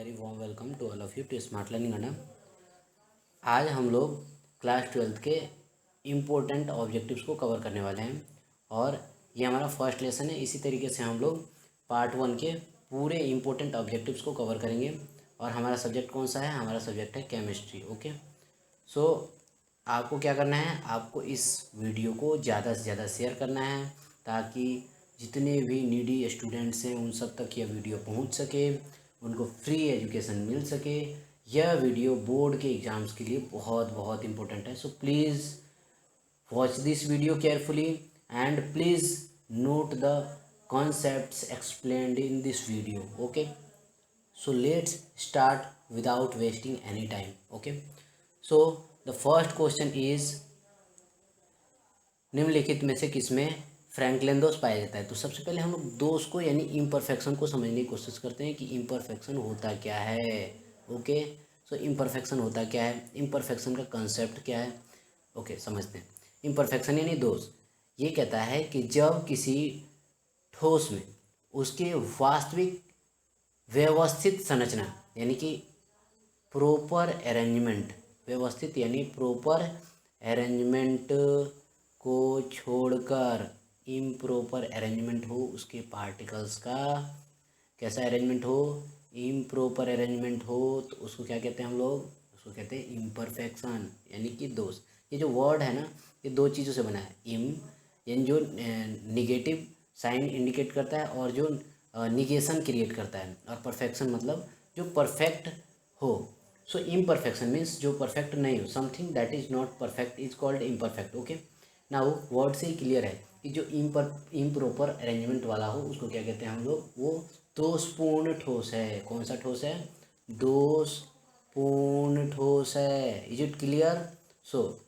Very warm welcome to all of you to smart learning Adda. आज हम लोग class 12th के इम्पोर्टेंट ऑब्जेक्टिव्स को कवर करने वाले हैं और ये हमारा फर्स्ट लेसन है। इसी तरीके से हम लोग पार्ट 1 के पूरे इम्पोर्टेंट ऑब्जेक्टिव्स को कवर करेंगे। और हमारा सब्जेक्ट कौन सा है? हमारा सब्जेक्ट है केमिस्ट्री। ओके, सो आपको क्या करना है, आपको इस वीडियो को ज़्यादा से ज़्यादा शेयर करना है ताकि जितने भी नीडी स्टूडेंट्स हैं उन सब तक यह वीडियो पहुंच सके, उनको फ्री एजुकेशन मिल सके। यह वीडियो बोर्ड के एग्ज़ाम्स के लिए बहुत बहुत इम्पोर्टेंट है। So please watch this video carefully and please note the concepts explained in this video. Okay, so let's start without wasting any time. Okay, so the first question is निम्नलिखित में से किसमें Franklin दोष पाया जाता है? तो सबसे पहले हम लोग दोष को यानी इम्परफेक्शन को समझने की कोशिश करते हैं कि इम्परफेक्शन होता क्या है। ओके, सो इम्परफेक्शन होता क्या है, इम्परफेक्शन का कंसेप्ट क्या है। ओके, समझते हैं। इम्परफेक्शन यानी दोष ये कहता है कि जब किसी ठोस में उसके वास्तविक व्यवस्थित संरचना यानी कि प्रॉपर अरेंजमेंट, व्यवस्थित यानी प्रॉपर अरेंजमेंट को छोड़कर इम्प्रॉपर अरेंजमेंट हो, उसके पार्टिकल्स का कैसा अरेंजमेंट हो, इम्प्रॉपर अरेंजमेंट हो, तो उसको क्या कहते हैं हम लोग? उसको कहते हैं इम्परफेक्शन यानी कि दोष। ये जो वर्ड है ना, ये दो चीज़ों से बना है। यानी जो निगेटिव साइन इंडिकेट करता है और जो निगेशन क्रिएट करता है, और परफेक्शन मतलब जो परफेक्ट हो। सो इम्परफेक्शन मीन्स जो परफेक्ट नहीं हो, something that is not perfect is called imperfect. Okay, ना वो वर्ड से ही क्लियर है कि जो इम्प्रॉपर अरेंजमेंट वाला हो उसको क्या कहते हैं हम लोग? वो दोषपूर्ण ठोस है। कौन सा ठोस है? दोषपूर्ण ठोस है। Is it clear? So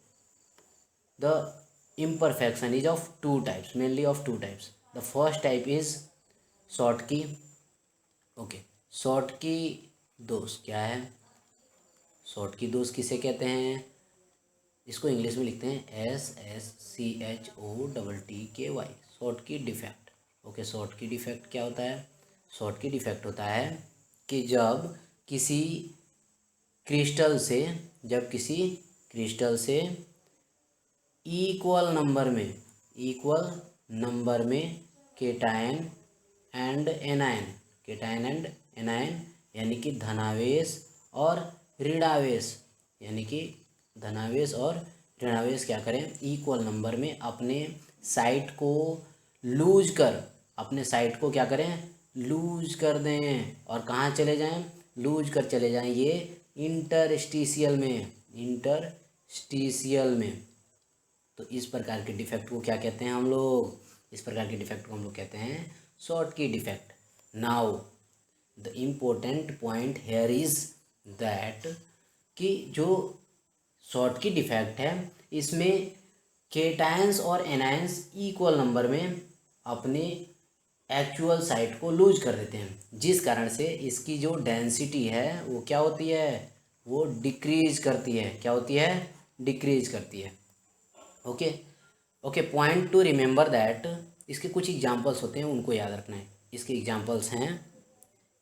the imperfection is of two types, mainly of two types. The first type is Schottky. Okay, Schottky दोष क्या है? Schottky दोष किसे कहते हैं? इसको इंग्लिश में लिखते हैं SSCHOTTKY, Schottky defect. Okay, Schottky defect क्या होता है? Schottky डिफेक्ट होता है कि जब किसी क्रिस्टल से इक्वल नंबर में केटायन एंड एनायन यानी कि धनावेश और ऋणावेश, यानी कि धनावेश और ऋणावेश क्या करें? इक्वल नंबर में अपने साइट को क्या करें? लूज कर दें। और कहाँ चले जाएं? लूज कर चले जाएं ये इंटरस्टिशियल में। तो इस प्रकार के डिफेक्ट को क्या कहते हैं हम लोग? इस प्रकार के डिफेक्ट को हम लोग कहते हैं Schottky defect. Now the important point here is that कि जो Schottky डिफेक्ट है इसमें केटायंस और एनायंस इक्वल नंबर में अपने एक्चुअल साइट को लूज कर देते हैं, जिस कारण से इसकी जो डेंसिटी है वो क्या होती है? वो डिक्रीज करती है। क्या होती है? डिक्रीज करती है। Okay, point two remember that, इसके कुछ एग्जांपल्स होते हैं उनको याद रखना है। इसके एग्जांपल्स हैं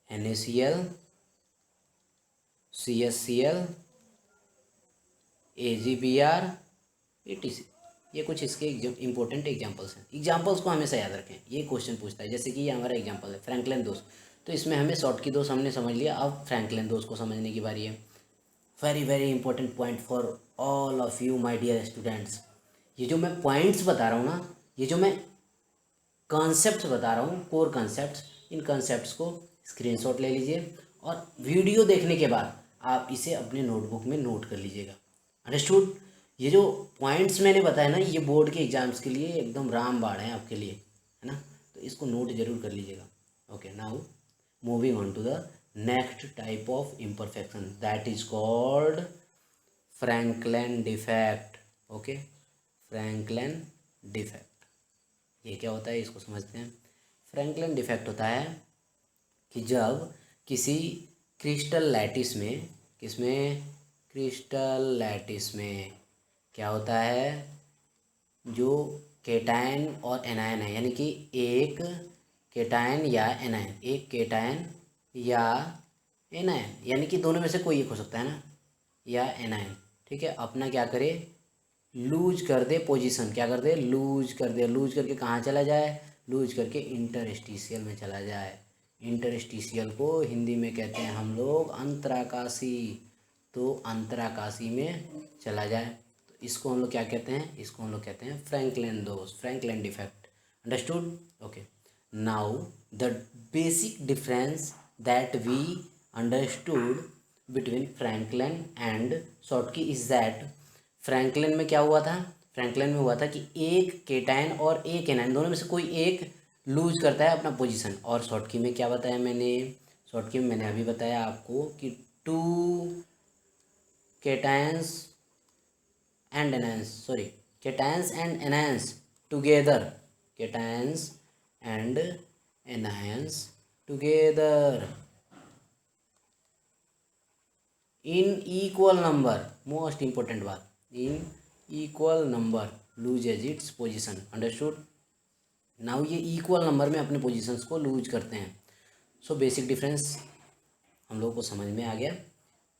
NaCl, CHCl, AgBr, etc। ये कुछ इसके इंपॉर्टेंट एग्जांपल्स हैं। एग्जांपल्स को हमेशा याद रखें, ये क्वेश्चन पूछता है। जैसे कि ये हमारा एग्जांपल है फ्रैंकलिन दोष, तो इसमें हमें Schottky दोष हमने समझ लिया। अब फ्रैंकलिन दोष को समझने की बारी है। Very very important point for all of you my dear students. ये जो मैं पॉइंट्स बता रहा हूँ ना, ये जो मैं कॉन्सेप्ट्स बता रहा हूँ, कोर कॉन्सेप्ट्स, इन कॉन्सेप्ट्स को स्क्रीनशॉट ले लीजिए और वीडियो देखने के बाद आप इसे अपने नोटबुक में नोट कर लीजिएगा। अंडरस्टूड? ये जो पॉइंट्स मैंने बताया ना, ये बोर्ड के एग्जाम्स के लिए एकदम रामबाण है आपके लिए, है ना? तो इसको नोट जरूर कर लीजिएगा। Okay, now moving on to the next type of imperfection that is called Frenkel defect. Okay, Frenkel defect ये क्या होता है, इसको समझते हैं। फ्रैंकलिन डिफेक्ट होता है कि जब किसी क्रिस्टल लैटिस में क्या होता है? जो केटायन और एनायन है, यानी कि एक केटायन या एनायन, यानी कि दोनों में से कोई एक हो सकता है ना, या एनायन। ठीक है, अपना क्या करे, लूज कर दे पोजीशन, क्या कर दे, लूज कर दे, लूज करके कहाँ चला जाए, लूज करके इंटरस्टिशियल में चला जाए। इंटरस्टिशियल को हिंदी में कहते हैं हम लोग अंतराकाशी, तो अंतराकाशी में चला जाए, तो इसको हम लोग क्या कहते हैं, इसको हम लोग कहते हैं फ्रैंकलिन दोष, Frenkel defect. Understood? Okay, now the basic difference that we understood between Frenkel and Schottky is that, Frenkel में क्या हुआ था, फ्रैंकलिन में हुआ था कि एक केटायन और एक एनायन दोनों में से कोई एक लूज करता है अपना पोजीशन, और शॉटकी में क्या बताया मैंने, शॉटकी में मैंने अभी बताया आपको कि two cations and anions, sorry, cations and anions together, cations and anions together in equal number, most important बात, in equal number loses its position. Understood? Now ये इक्वल नंबर में अपने पोजीशंस को लूज करते हैं। सो बेसिक डिफरेंस हम लोग को समझ में आ गया।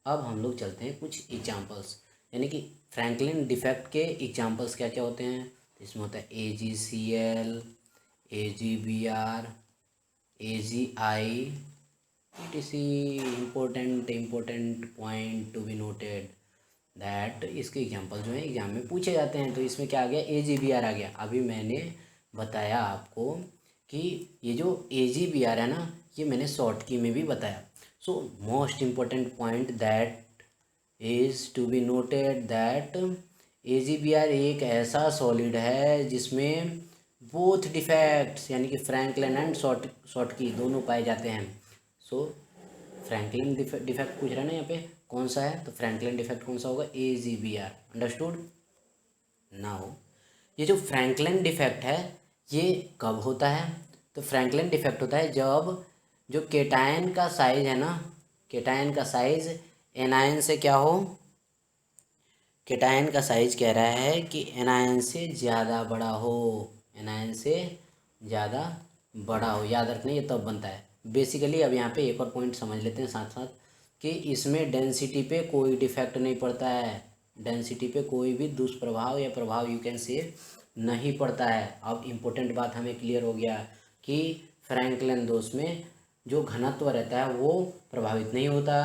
अब हम लोग चलते हैं कुछ एग्जांपल्स, यानी कि फ्रैंकलिन डिफेक्ट के एग्जांपल्स क्या क्या होते हैं। इसमें होता है AgCl, AgBr, AgI, important point two be noted that इसके एग्जांपल जो है एग्जाम में पूछे जाते हैं। तो इसमें क्या आ गया, AgBr आ गया। अभी मैंने बताया आपको कि ये जो AgBr है ना, ये मैंने शॉर्ट की में भी बताया। So most important point that is to be noted that AgBr एक ऐसा सॉलिड है जिसमें बोथ डिफेक्ट्स, यानी कि फ्रैंकलिन एंड शॉर्ट की दोनों पाए जाते हैं। सो फ्रैंकलिन डिफेक्ट पूछ रहा है ना यहाँ पे, कौन सा है, तो फ्रैंकलिन डिफेक्ट कौन सा होगा, AgBr। अंडरस्टूड? नाउ ये जो फ्रैंकलिन डिफेक्ट है ये कब होता है, तो फ्रैंकलिन डिफेक्ट होता है जब जो केटायन का साइज है ना, केटायन का साइज एनायन से क्या हो, केटायन का साइज कह रहा है कि एनायन से ज़्यादा बड़ा हो, एनायन से ज़्यादा बड़ा हो, याद रखना ये तब बनता है। बेसिकली अब यहाँ पे एक और पॉइंट समझ लेते हैं साथ साथ कि इसमें डेंसिटी पे कोई डिफेक्ट नहीं पड़ता है, डेंसिटी पे कोई भी दुष्प्रभाव या प्रभाव यू कैन से नहीं पड़ता है। अब इम्पोर्टेंट बात हमें क्लियर हो गया कि फ्रैंकलिन दोष में जो घनत्व रहता है वो प्रभावित नहीं होता,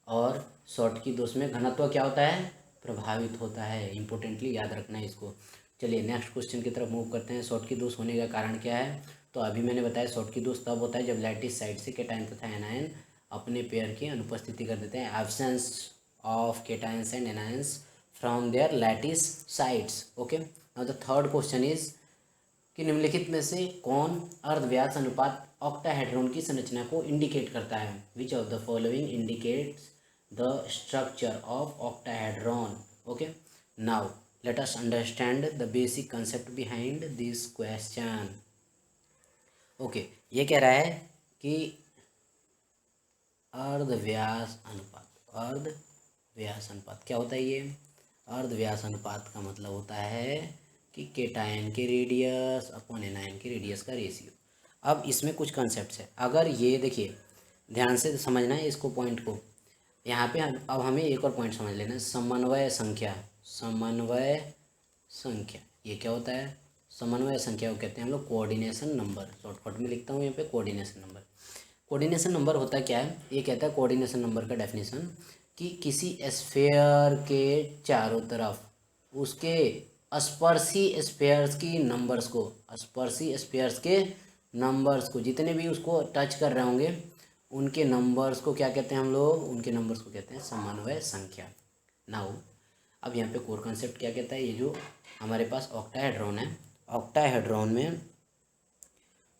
और शॉर्टकी दोष में घनत्व क्या होता है, प्रभावित होता है। इम्पोर्टेंटली याद रखना है इसको। चलिए नेक्स्ट क्वेश्चन की तरफ मूव करते हैं। शॉर्टकी दोष होने का कारण क्या है, तो अभी मैंने बताया शॉर्टकी दोष तब होता है जब लैटिस साइड से केटायन तथा एनायन अपने पेयर की अनुपस्थिति कर देते हैं, absence of cations and anions from their lattice sites. Okay, now the third question is कि निम्नलिखित में से कौन अर्धव्यास अनुपात ऑक्टाहेड्रॉन की संरचना को इंडिकेट करता है, which of the following indicates the structure of octahedron? Okay, now let us understand the basic concept behind this question. Okay, ये कह रहा है कि अर्धव्यास अनुपात, अर्धव्यास अनुपात क्या होता है, ये अर्धव्यास अनुपात का मतलब होता है कि केटायन के रेडियस अपॉन एनायन के रेडियस का रेशियो। अब इसमें कुछ कॉन्सेप्ट्स है, अगर ये देखिए ध्यान से समझना है इसको, पॉइंट को यहाँ पे। अब हमें एक और पॉइंट समझ लेना है, समन्वय संख्या, समन्वय संख्या ये क्या होता है, समन्वय संख्या को कहते हैं हम लोग कोऑर्डिनेशन नंबर, शॉर्टकट में लिखता हूँ यहाँ पे कोऑर्डिनेशन नंबर। कोऑर्डिनेशन नंबर होता क्या है, ये कहता है कोऑर्डिनेशन नंबर का डेफिनेशन कि किसी स्फीयर के चारों तरफ उसके स्पर्शी स्फीयर्स की नंबर्स को, स्पर्शी स्फीयर्स के नंबर्स को, जितने भी उसको टच कर रहे होंगे उनके नंबर्स को क्या कहते हैं हम लोग, उनके नंबर्स को कहते हैं समन्वय संख्या। नाउ अब यहाँ पे कोर कंसेप्ट क्या कहता है, ये जो हमारे पास ऑक्टाहेड्रॉन है, ऑक्टाहेड्रॉन में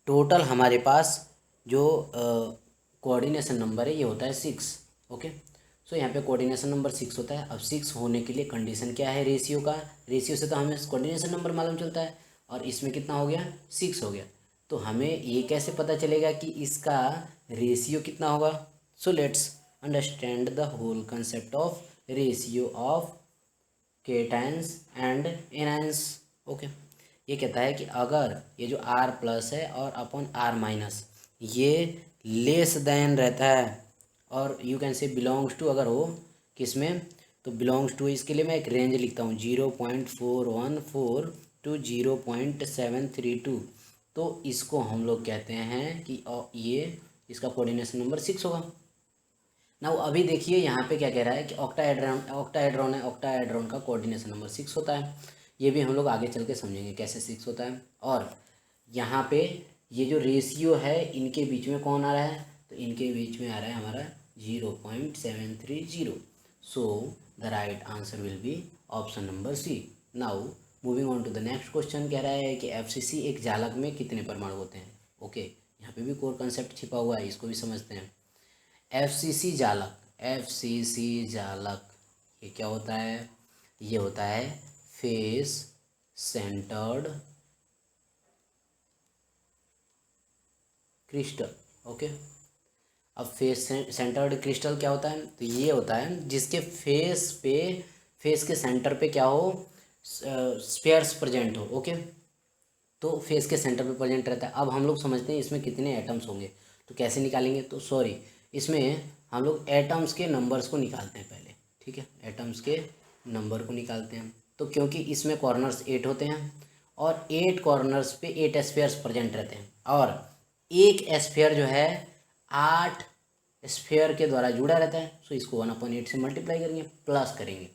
टोटल हमारे पास जो कोऑर्डिनेशन नंबर है ये होता है 6। ओके, सो यहाँ पे कोऑर्डिनेशन नंबर 6 होता है। अब 6 होने के लिए कंडीशन क्या है, रेशियो का, रेशियो से तो हमें कोऑर्डिनेशन नंबर मालूम चलता है, और इसमें कितना हो गया, 6 हो गया। तो हमें ये कैसे पता चलेगा कि इसका रेशियो कितना होगा। So let's understand the whole concept of ratio of cations and anions. Okay, ये कहता है कि अगर ये जो R प्लस है और अपॉन R माइनस ये लेस देन रहता है और you can say belongs to अगर हो किसमें, तो बिलोंग्स टू इसके लिए मैं एक रेंज लिखता हूँ 0.414 टू 0.732। तो इसको हम लोग कहते हैं कि ये इसका कोऑर्डिनेशन नंबर 6 होगा ना। अभी देखिए यहाँ पे क्या कह रहा है कि ऑक्टाहेड्रॉन है, ऑक्टाहेड्रॉन का कोऑर्डिनेशन नंबर 6 होता है। ये भी हम लोग आगे चल के समझेंगे कैसे 6 होता है। और यहाँ पे ये जो रेशियो है इनके बीच में कौन आ रहा है, तो इनके बीच में आ रहा है हमारा 0.730। So the right answer will be option number C. Now moving on to the next question, कह रहा है कि एफसीसी एक जालक में कितने परमाणु होते हैं। ओके, यहाँ पे भी कोर कंसेप्ट छिपा हुआ है, इसको भी समझते हैं। एफसीसी जालक, एफसीसी जालक ये क्या होता है, ये होता है फेस सेंटर्ड क्रिस्टल। ओके, अब फेस सेंटर्ड क्रिस्टल क्या होता है, तो ये होता है जिसके फेस के सेंटर पे क्या हो, स्फीयर्स प्रेजेंट हो। ओके, तो फेस के सेंटर पे प्रेजेंट रहता है। अब हम लोग समझते हैं इसमें कितने एटम्स होंगे, तो कैसे निकालेंगे, तो सॉरी इसमें हम लोग एटम्स के नंबर्स को निकालते हैं पहले। ठीक है, एटम्स के नंबर को निकालते हैं। तो क्योंकि इसमें कॉर्नर्स 8 होते हैं और 8 कॉर्नर्स पे 8 स्फीयर्स प्रेजेंट रहते हैं, और एक स्फीयर जो है 8 स्फीयर के द्वारा जुड़ा रहता है। सो इसको 1/8 से मल्टीप्लाई करेंगे, प्लस करेंगे।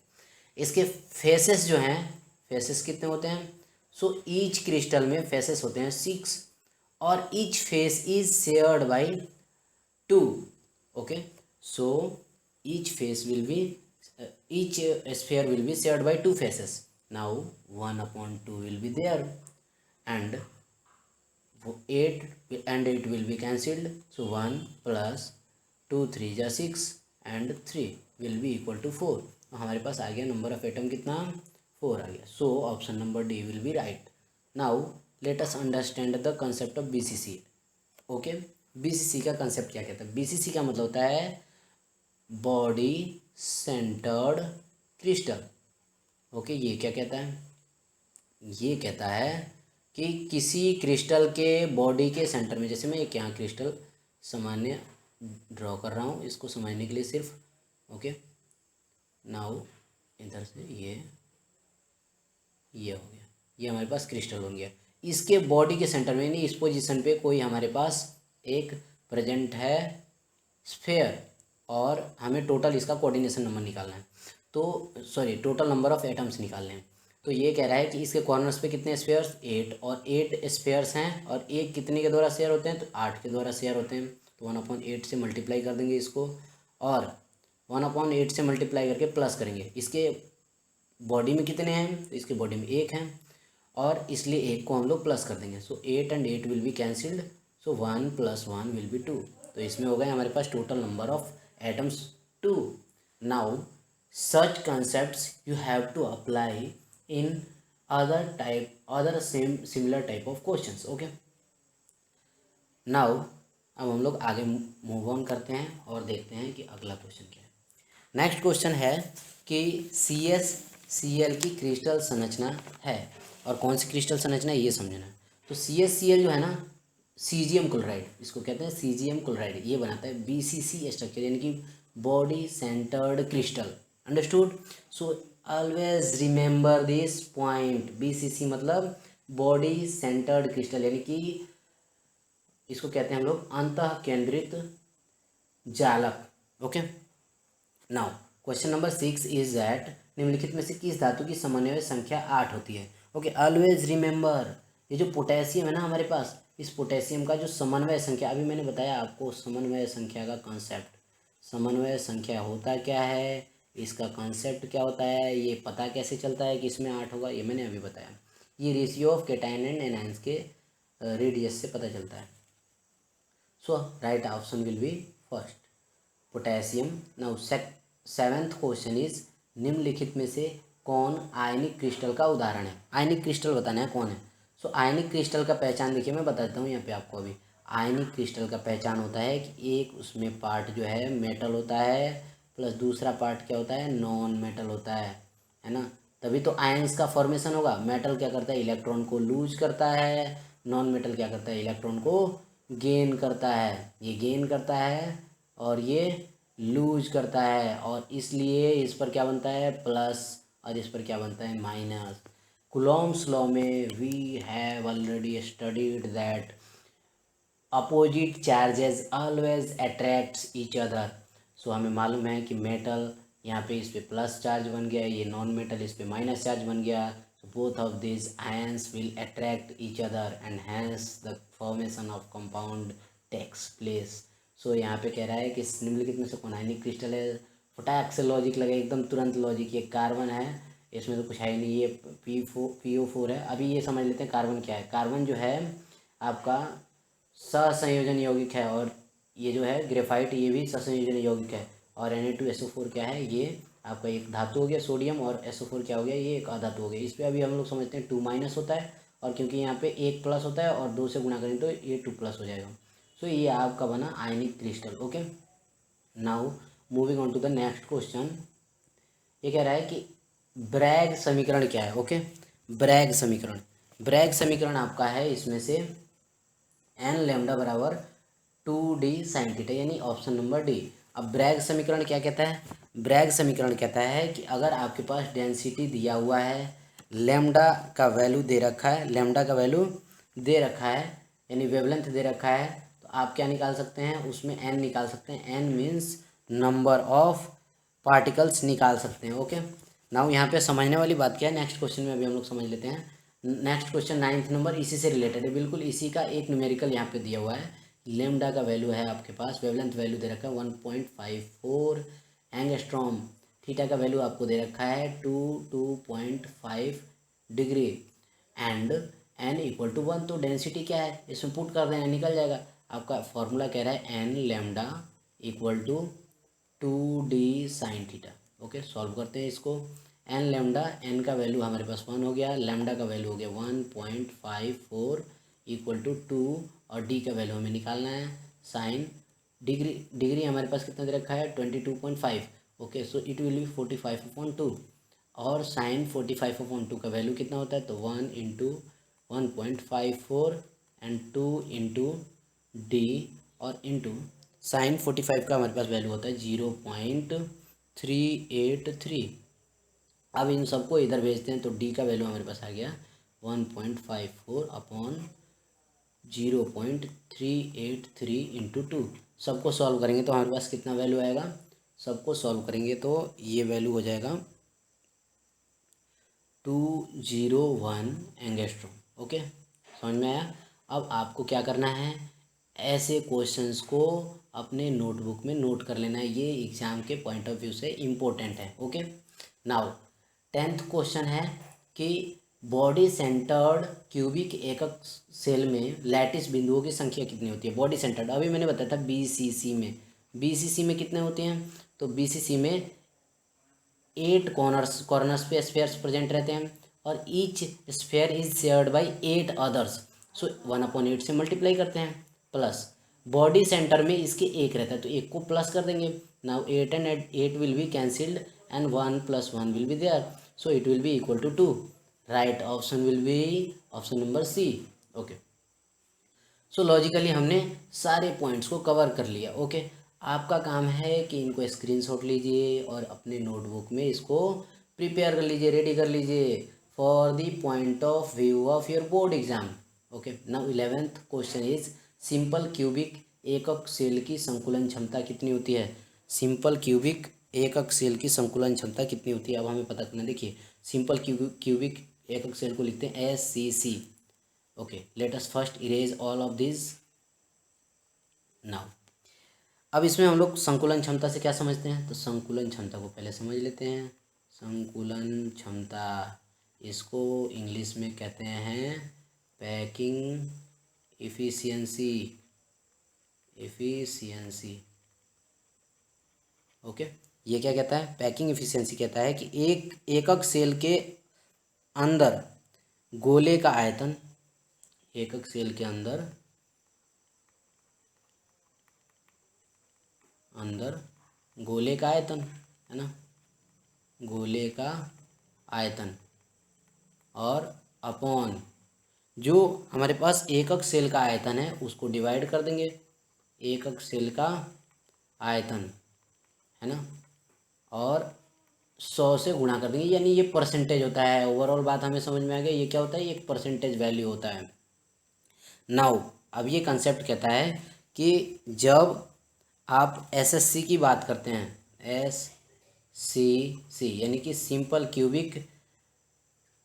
इसके फेसेस जो हैं, फेसेस कितने होते हैं, सो ईच क्रिस्टल में फेसेस होते हैं 6 और each face is shared by 2। Okay, so each face will be each sphere will be shared by 2 faces. Now 1/2 will be there and 8 will be cancelled. So 1 plus 2 3 जा 6 and 3 will be equal to 4. तो हमारे पास आ गया number of atom कितना, 4 आ गया। सो option number D will be right. Now let us understand the concept of BCC. Okay, BCC का concept क्या कहता है, बीसीसी का मतलब होता है बॉडी सेंटर्ड क्रिस्टल। ओके, ये क्या कहता है, ये कहता है कि किसी क्रिस्टल के बॉडी के सेंटर में, जैसे मैं एक यहाँ क्रिस्टल सामान्य ड्रॉ कर रहा हूँ इसको समझने के लिए सिर्फ। ओके, नाउ इधर से ये हो गया, ये हमारे पास क्रिस्टल हो गया। इसके बॉडी के सेंटर में यानी इस पोजीशन पे कोई हमारे पास एक प्रेजेंट है स्फेयर, और हमें टोटल इसका कोऑर्डिनेशन नंबर निकालना है, तो sorry total number of atoms निकालने हैं। तो ये कह रहा है कि इसके कॉर्नर्स पे कितने स्फेयर्स, 8, और 8 स्फेयर्स हैं, और एक कितने के द्वारा शेयर होते हैं, तो 8 के द्वारा शेयर होते हैं। तो 1/8 से मल्टीप्लाई कर देंगे इसको, और 1/8 से मल्टीप्लाई करके प्लस करेंगे। इसके बॉडी में कितने हैं, तो इसके बॉडी में 1 हैं, और इसलिए 1 को हम लोग प्लस कर देंगे। So 8 and 8 will be cancelled, so 1 + 1 will be 2। तो इसमें हो गए हमारे पास total number of atoms 2. Now such concepts you have to apply in other similar type of questions. Okay, now अब हम लोग आगे मूव ऑन करते हैं और देखते हैं कि अगला क्वेश्चन क्या है। नेक्स्ट क्वेश्चन है कि CsCl की क्रिस्टल संरचना है, और कौन सी क्रिस्टल संरचना है ये समझना है। तो CsCl जो है ना, सीजियम क्लोराइड, इसको कहते हैं सीजियम क्लोराइड, ये बनाता है बीसीसी स्ट्रक्चर, यानी कि body centred crystal. Understood. So always remember this point, BCC मतलब बॉडी सेंटर्ड क्रिस्टल, यानी कि इसको कहते हैं हम लोग अंतः केंद्रित जालक। Okay, now question number 6 is that निम्नलिखित में से किस धातु की समन्वय संख्या 8 होती है। ओके, ऑलवेज रिमेंबर, ये जो पोटेशियम है ना हमारे पास, इस पोटेशियम का जो समन्वय संख्या, अभी मैंने बताया आपको समन्वय संख्या का कॉन्सेप्ट, समन्वय संख्या होता क्या है, इसका कॉन्सेप्ट क्या होता है, ये पता कैसे चलता है कि इसमें 8 होगा, ये मैंने अभी बताया। ये ratio of cation and anions के रेडियस से पता चलता है। So right option will be first potassium. Now 7th question is निम्नलिखित में से कौन आयनिक क्रिस्टल का उदाहरण है। आयनिक क्रिस्टल बताना है कौन है। सो आयनिक क्रिस्टल का पहचान देखिए, मैं बताता हूँ यहाँ पे आपको। अभी आयनिक क्रिस्टल का पहचान होता है कि एक उसमें पार्ट जो है मेटल होता है, प्लस दूसरा पार्ट क्या होता है, नॉन मेटल होता है ना। तभी तो आयंस का फॉर्मेशन होगा। मेटल क्या करता है, इलेक्ट्रॉन को लूज करता है, नॉन मेटल क्या करता है, इलेक्ट्रॉन को गेन करता है। ये गेन करता है और ये लूज करता है, और इसलिए इस पर क्या बनता है प्लस और इस पर क्या बनता है माइनस। कूलॉम्स लॉ में we have already studied that opposite charges always attracts each other. So हमें मालूम है कि मेटल यहाँ पे इस पे प्लस चार्ज बन गया, ये नॉन मेटल इस पे माइनस चार्ज बन गया। So both of this ions will attract each other and hence the formation of compound takes place. So यहाँ पे कह रहा है कि निम्नलिखित में से कौन आयनिक क्रिस्टल है। फटाक से लॉजिक लगे, एकदम तुरंत लॉजिक। ये कार्बन है, इसमें तो कुछ है ही नहीं, ये PO4 है। अभी ये समझ लेते हैं कार्बन क्या है। कार्बन जो है आपका सहसंयोजन यौगिक है, और ये जो है ग्रेफाइट ये भी सहसंयोजन यौगिक है। और Na2SO4 क्या है, ये आपका एक धातु हो गया सोडियम, और SO4 क्या हो गया, ये एक अधातु हो गया। इस पर अभी हम लोग समझते हैं 2- होता है, और क्योंकि यहाँ पे 1 प्लस होता है और 2 से गुणा करें तो ये 2+ हो जाएगा। सो ये आपका बना ionic crystal. Okay, now moving on to the next question. ये कह रहा है कि ब्रैग समीकरण क्या है। ओके, ब्रैग समीकरण आपका है इसमें से एन लेमडा बराबर 2D साइन थीटा, यानी ऑप्शन नंबर डी। अब ब्रैग समीकरण क्या कहता है, ब्रैग समीकरण कहता है कि अगर आपके पास डेंसिटी दिया हुआ है, लेमडा का वैल्यू दे रखा है, लेमडा का वैल्यू दे रखा है, यानी वेवलेंथ दे रखा है, तो आप क्या निकाल सकते हैं, उसमें एन निकाल सकते हैं। N means number of particles निकाल सकते हैं। ओके, नाउ यहाँ पे समझने वाली बात क्या है, नेक्स्ट क्वेश्चन में अभी हम लोग समझ लेते हैं। नेक्स्ट क्वेश्चन 9th नंबर इसी से रिलेटेड है, बिल्कुल इसी का एक न्यूमेरिकल यहाँ पे दिया हुआ है। लेमडा का वैल्यू है आपके पास, वेवलेंथ वैल्यू दे रखा है 1.54 एंगस्ट्रॉम, थीटा का वैल्यू आपको दे रखा है 2.5 degree, and N equal to 1। तो डेंसिटी क्या है, इसमें पुट कर देना निकल जाएगा। आपका फॉर्मूला कह रहा है N lambda equal to 2D sine theta. Okay, solve करते हैं इसको। एन लेमडा, एन का वैल्यू हमारे पास 1 हो गया, लेमडा का वैल्यू हो गया 1.54 इक्वल टू 2, और डी का वैल्यू हमें निकालना है साइन डिग्री। डिग्री हमारे पास कितना दे रखा है 22.5। Okay, so it will B 45/2, और साइन 45/2 का वैल्यू कितना होता है, तो 1 इंटू 1.54 एंड 2 इंटू डी, और इंटू साइन 45 का हमारे पास वैल्यू होता है 0.383। अब इन सबको इधर भेजते हैं, तो डी का वैल्यू हमारे पास आ गया 1.54 अपॉन 0.383 इंटू 2। सबको सॉल्व करेंगे तो हमारे पास कितना वैल्यू आएगा, सबको सॉल्व करेंगे तो ये वैल्यू हो जाएगा 201 एंगस्ट्रॉम। ओके, समझ में आया। अब आपको क्या करना है, ऐसे क्वेश्चंस को अपने नोटबुक में नोट कर लेना है, ये एग्जाम के पॉइंट ऑफ व्यू से इम्पोर्टेंट है। ओके, नाउ 10th क्वेश्चन है कि बॉडी सेंटर्ड क्यूबिक एकक सेल में लैटिस बिंदुओं की संख्या कितनी होती है। बॉडी सेंटर्ड अभी मैंने बताया था BCC में कितने होते हैं, तो BCC में 8 कॉर्नर्स पे स्फेयर्स प्रेजेंट रहते हैं, और each sphere is shared by 8 others. So 1/8 से मल्टीप्लाई करते हैं, प्लस बॉडी सेंटर में इसके एक रहता है, तो एक को प्लस कर देंगे। Now 8 and 8 will be cancelled, and 1 + 1 will be there, so it will be equal to 2। Right option will be option number C. Okay, so logically हमने सारे पॉइंट्स को कवर कर लिया। ओके, आपका काम है कि इनको स्क्रीनशॉट लीजिए और अपने नोटबुक में इसको प्रिपेयर कर लीजिए, रेडी कर लीजिए for the point of view of your board exam. Okay, now 11th question is simple cubic एकक सेल की संकुलन क्षमता कितनी होती है। सिंपल क्यूबिक एकक सेल की संकुलन क्षमता कितनी होती है, अब हमें पता करना। देखिए, सिंपल क्यूबिक एकक सेल को लिखते हैं SCC। Okay, let us first erase all of this now. अब इसमें हम लोग संकुलन क्षमता से क्या समझते हैं, तो संकुलन क्षमता को पहले समझ लेते हैं। संकुलन क्षमता, इसको इंग्लिश में कहते हैं पैकिंग इफिशियंसी। ओके, ये क्या कहता है, पैकिंग इफिशियंसी कहता है कि एक एकक सेल के अंदर गोले का आयतन, एकक सेल के अंदर गोले का आयतन है ना, गोले का आयतन, और अपॉन जो हमारे पास एकक सेल का आयतन है उसको डिवाइड कर देंगे। एकक सेल का आयतन है ना, और 100 से गुणा कर देंगे, यानी ये परसेंटेज होता है। ओवरऑल बात हमें समझ में आ गई, ये क्या होता है, ये एक परसेंटेज वैल्यू होता है। नाउ अब ये कंसेप्ट कहता है कि जब आप एसएससी की बात करते हैं, SCC यानी कि सिंपल क्यूबिक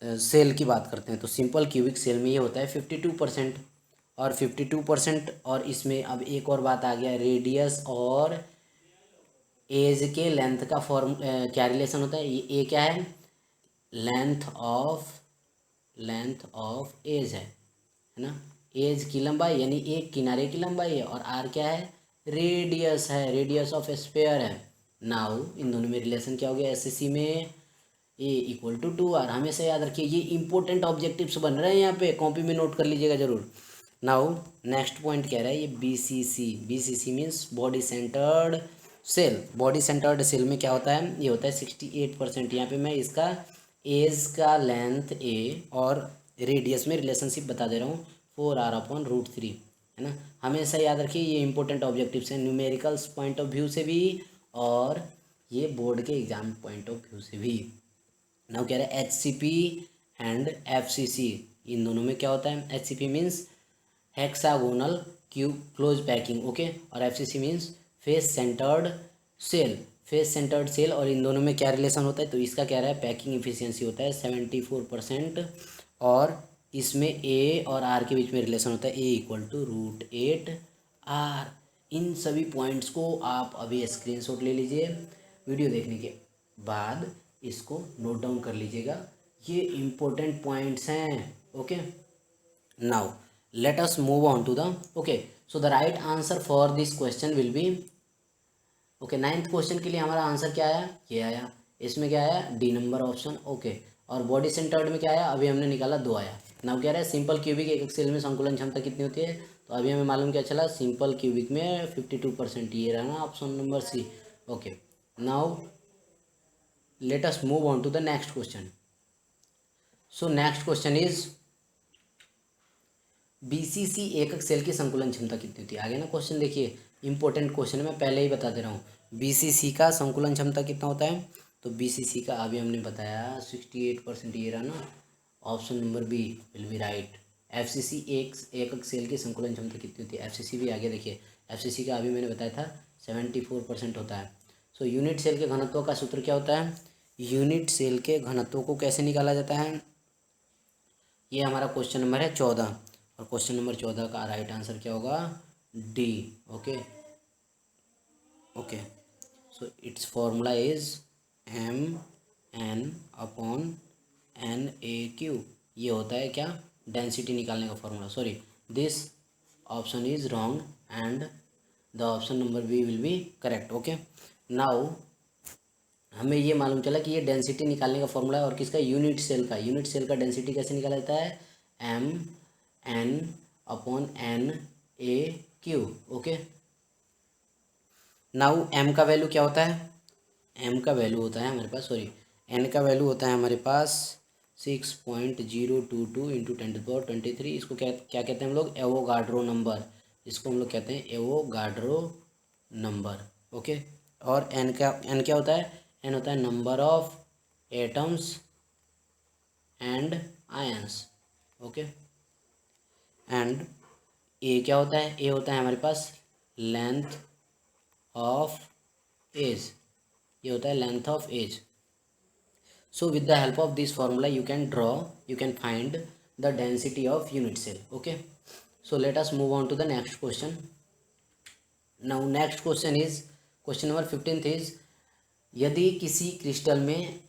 सेल की बात करते हैं, तो सिंपल क्यूबिक सेल में ये होता है 52%, और 52%, और इसमें अब एक और बात आ गया, रेडियस और एज के लेंथ का फॉर्म क्या रिलेशन होता है, ये ए क्या है, लेंथ ऑफ एज है ना, एज की लंबाई यानी एक किनारे की लंबाई है, और आर क्या है, रेडियस है, रेडियस ऑफ स्फीयर है। नाउ इन दोनों में रिलेशन क्या हो गया, एसएससी में A = 2R, हमेशा याद रखिए, ये इंपॉर्टेंट ऑब्जेक्टिव्स बन रहे हैं, यहाँ पे कॉपी में नोट कर लीजिएगा जरूर। नाउ नेक्स्ट पॉइंट कह रहा है ये BCC means body centred cell. Body centred cell में क्या होता है, ये होता है 68%। यहाँ पे मैं इसका एज का लेंथ A और रेडियस में रिलेशनशिप बता दे रहा हूँ, 4R/√3, है ना। हमेशा याद रखिए ये इंपॉर्टेंट ऑब्जेक्टिव्स हैं, न्यूमेरिकल्स पॉइंट ऑफ व्यू से भी और ये बोर्ड के एग्जाम पॉइंट ऑफ व्यू से भी। नाउ कह रहा है HCP एंड FCC, इन दोनों में क्या होता है, HCP means hexagonal close packing, okay, और FCC means face centred cell, और इन दोनों में क्या रिलेशन होता है, तो इसका क्या रहा है, पैकिंग इफिशियंसी होता है 74%, और इसमें A और R के बीच में रिलेशन होता है A = √8R। इन सभी पॉइंट्स को आप अभी स्क्रीनशॉट ले लीजिए, वीडियो देखने के बाद इसको नोट डाउन कर लीजिएगा, ये इम्पोर्टेंट पॉइंट्स हैं, okay. Now let us move on to the okay, so the right answer for this question will be okay. 9th question के लिए हमारा आंसर क्या आया, ये आया, इसमें क्या आया, D नंबर ऑप्शन, ओके। और बॉडी सेंटर्ड में क्या आया, अभी हमने निकाला 2 आया। नाउ कह रहा है सिंपल क्यूबिक एक सेल में संकुलन क्षमता कितनी होती है, तो अभी हमें मालूम क्या चला, सिंपल क्यूबिक में 52%, ये रहा ना option number C, okay. Now let us move on to the next question. So next question is BCC एकक सेल की संकुलन क्षमता कितनी होती है। आगे ना क्वेश्चन देखिए, इंपॉर्टेंट क्वेश्चन है, मैं पहले ही बता दे रहा हूँ। BCC का संकुलन क्षमता कितना होता है, तो BCC का अभी हमने बताया 68%, ये रहा ना option number B will be right. FCC एकक सेल की संकुलन क्षमता कितनी होती है, FCC भी आगे देखिए, FCC का अभी मैंने बताया था 74% होता है। सो यूनिट सेल के घनत्व का सूत्र क्या होता है, यूनिट सेल के घनत्व को कैसे निकाला जाता है, ये हमारा क्वेश्चन नंबर है 14, और क्वेश्चन नंबर 14 का राइट आंसर क्या होगा, D, okay okay. So it's formula is MN/NAQ, ये होता है क्या, डेंसिटी निकालने का formula, sorry this option is wrong and the option number B will be correct, okay. Now हमें ये मालूम चला कि ये डेंसिटी निकालने का फॉर्मूला है, और किसका, यूनिट सेल का डेंसिटी कैसे निकाला जाता है, MN/NAQ, ओके। नाउ M का वैल्यू क्या होता है, M का वैल्यू होता है हमारे पास, सॉरी N का वैल्यू होता है हमारे पास 6.022 × 10⁻23। इसको क्या क्या कहते हैं हम लोग, एवोगाड्रो नंबर, इसको हम लोग कहते हैं एवोगाड्रो नंबर, ओके। और N क्या होता है, N होता है number of atoms and ions, okay. And A क्या होता है, A होता है हमारे पास लेंथ ऑफ एज, ये होता है length of edge. So with the help of this formula you can find the density of unit cell, okay. So let us move on to the next question. Now next question is question number 15 is, यदि किसी crystal में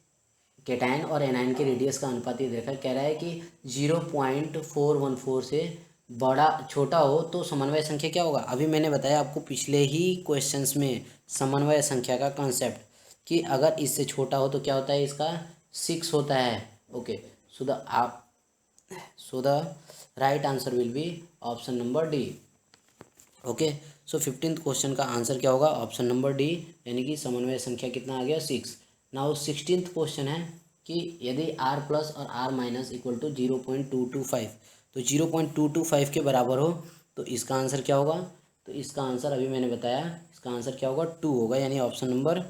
cation और anion के radius का अनुपात ये देखा, कह रहा है कि 0.414 से बड़ा छोटा हो तो समन्वय संख्या क्या होगा। अभी मैंने बताया आपको पिछले ही क्वेश्चंस में समन्वय संख्या का कॉन्सेप्ट, कि अगर इससे छोटा हो तो क्या होता है, इसका 6 होता है, okay. So the right answer will be option number D, okay. So 15th question का आंसर क्या होगा, ऑप्शन नंबर D, यानी कि समन्वय संख्या कितना आ गया, 6। नाउ 16th क्वेश्चन है कि यदि R+ और R- = 0.225, तो 0.225 के बराबर हो तो इसका आंसर क्या होगा, तो इसका आंसर अभी मैंने बताया, इसका आंसर क्या होगा 2 होगा, यानी ऑप्शन नंबर